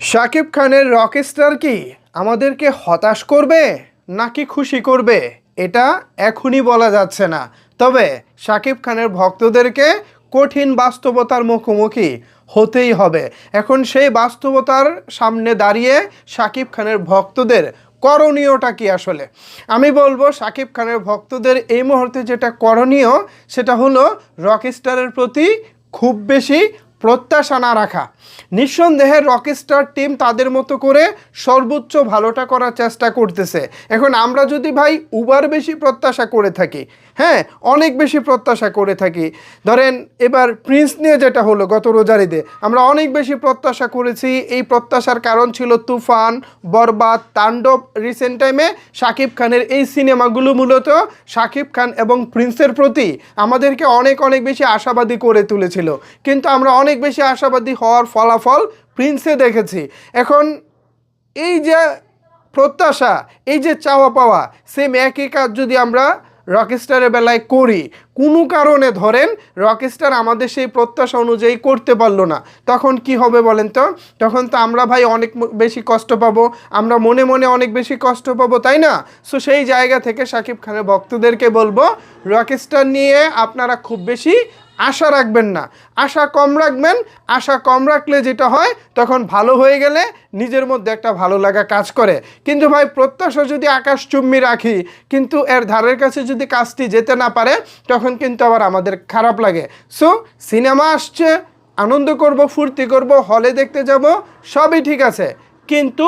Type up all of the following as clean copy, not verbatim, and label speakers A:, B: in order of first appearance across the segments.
A: শাকিব খানের রকস্টার কি আমাদেরকে হতাশ করবে নাকি খুশি করবে এটা এখনই বলা যাচ্ছে না। তবে শাকিব খানের ভক্তদেরকে কঠিন বাস্তবতার মুখোমুখি হতেই হবে। এখন সেই বাস্তবতার সামনে দাঁড়িয়ে শাকিব খানের ভক্তদের করণীয়টা কি আসলে আমি বলবো, শাকিব খানের ভক্তদের এই মুহূর্তে যেটা করণীয় সেটা হলো রকস্টারের প্রতি খুব বেশি প্রত্যাশা না রাখা। নিঃসন্দেহে রকস্টার টিম তাদের মতো করে সর্বোচ্চ ভালোটা করার চেষ্টা করতেছে। এখন আমরা যদি ভাই উবার বেশি প্রত্যাশা করে থাকি, হ্যাঁ অনেক বেশি প্রত্যাশা করে থাকি, ধরেন এবার প্রিন্স নিয়ে যেটা হলো গত রোজার ঈদে আমরা অনেক বেশি প্রত্যাশা করেছি। এই প্রত্যাশার কারণ ছিল তুফান, বরবাদ, তাণ্ডব। রিসেন্ট টাইমে শাকিব খানের এই সিনেমাগুলো মূলত শাকিব খান এবং প্রিন্সের প্রতি আমাদেরকে অনেক বেশি আশাবাদী করে তুলেছিল, কিন্তু আমরা অনেক বেশি আশাবাদী হওয়ার ফলাফল প্রিন্সে দেখেছি। এখন এই যে প্রত্যাশা, এই যে চাওয়া পাওয়া, সেম একই কাজ যদি আমরা রকস্টারের বেলায় করি, কোনো কারণে ধরেন রকস্টার আমাদের সেই প্রত্যাশা অনুযায়ী করতে পারলো না, তখন কি হবে বলেন তো? তখন তো আমরা ভাই অনেক বেশি কষ্ট পাবো, আমরা মনে মনে অনেক বেশি কষ্ট পাবো, তাই না? সো সেই জায়গা থেকে শাকিব খানের ভক্তদেরকে বলবো, রকস্টার নিয়ে আপনারা খুব বেশি আশা রাখবেন না, আশা কম রাখবেন। আশা কম রাখলে যেটা হয়, তখন ভালো হয়ে গেলে নিজের মধ্যে একটা ভালো লাগা কাজ করে। কিন্তু ভাই প্রত্যাশা যদি আকাশচুম্বী রাখি, কিন্তু এর ধারের কাছে যদি কাজটি যেতে না পারে, তখন কিন্তু আবার আমাদের খারাপ লাগে। সো সিনেমা আসছে, আনন্দ করব, ফুর্তি করব, হলে দেখতে যাব, সবই ঠিক আছে, কিন্তু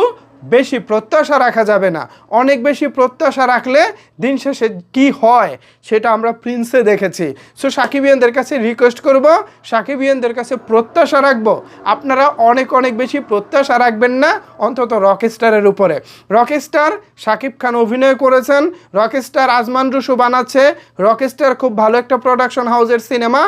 A: বেশি প্রত্যাশা রাখা যাবে না। অনেক বেশি প্রত্যাশা রাখলে দিন শেষে কী হয় সেটা আমরা প্রিন্সে দেখেছি। সো সাকিবিয়ানদের কাছে রিকোয়েস্ট করব, সাকিবিয়ানদের কাছে প্রত্যাশা রাখবো, আপনারা অনেক বেশি প্রত্যাশা রাখবেন না, অন্তত রকস্টারের উপরে। রকস্টার শাকিব খান অভিনয় করেছেন, রকস্টার আজমান রুশু বানাচ্ছে, রকস্টার খুব ভালো একটা প্রোডাকশন হাউসের সিনেমা,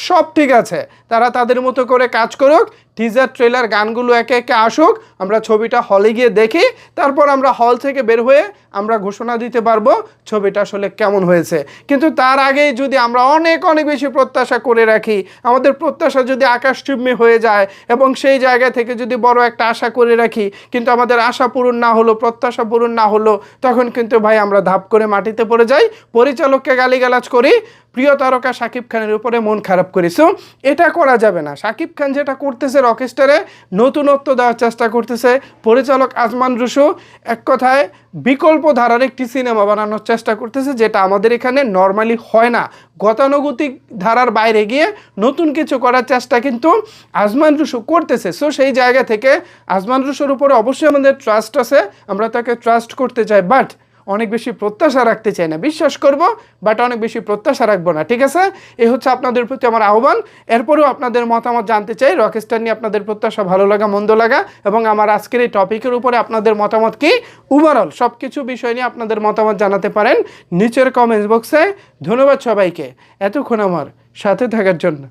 A: সব ঠিক আছে, তারা তাদের মতো করে কাজ করুক। টিজার, ট্রেলার, গানগুলো একে একে আসুক, আমরা ছবিটা হলে গিয়ে দেখি, তারপর আমরা হল থেকে বের হয়ে আমরা ঘোষণা দিতে পারবো ছবিটা আসলে কেমন হয়েছে। কিন্তু তার আগেই যদি আমরা অনেক বেশি প্রত্যাশা করে রাখি, আমাদের প্রত্যাশা যদি আকাশচুম্বী হয়ে যায় এবং সেই জায়গা থেকে যদি বড় একটা আশা করে রাখি, কিন্তু আমাদের আশা পূরণ না হলো, প্রত্যাশা পূরণ না হলো, তখন কিন্তু ভাই আমরা ধাপ করে মাটিতে পড়ে যাই, পরিচালককে গালিগালাজ করি, প্রিয় তারকা শাকিব খানের উপরে মন খারাপ করি। সো এটা করা যাবে না। শাকিব খান যেটা করতেছে, রকস্টারে নতুনত্ব দেওয়ার চেষ্টা করতেছে, পরিচালক আজমান রুশু এক কথায় বিকল্প ধারার একটি সিনেমা বানানোর চেষ্টা করতেছে, যেটা আমাদের এখানে নর্মালি হয় না। গতানুগতিক ধারার বাইরে গিয়ে নতুন কিছু করার চেষ্টা কিন্তু আজমান রুশু করতেছে। সো সেই জায়গা থেকে আজমান রুশুর উপরে অবশ্যই আমাদের ট্রাস্ট আছে, আমরা তাকে ট্রাস্ট করতে চাই, বাট অনেক বেশি প্রত্যাশা রাখতে চাই না। বিশ্বাস করব, বাট অনেক বেশি প্রত্যাশা রাখবো না, ঠিক আছে? এই হচ্ছে আপনাদের প্রতি আমার আহ্বান। এরপরেও আপনাদের মতামত জানতে চাই, রকস্টার নিয়ে আপনাদের প্রত্যাশা, ভালো লাগা, মন্দ লাগা, এবং আমার আজকের এই টপিকের উপরে আপনাদের মতামত কি, ওভারঅল সব কিছু বিষয় নিয়ে আপনাদের মতামত জানাতে পারেন নিচের কমেন্টস বক্সে। ধন্যবাদ সবাইকে এতক্ষণ আমার সাথে থাকার জন্য।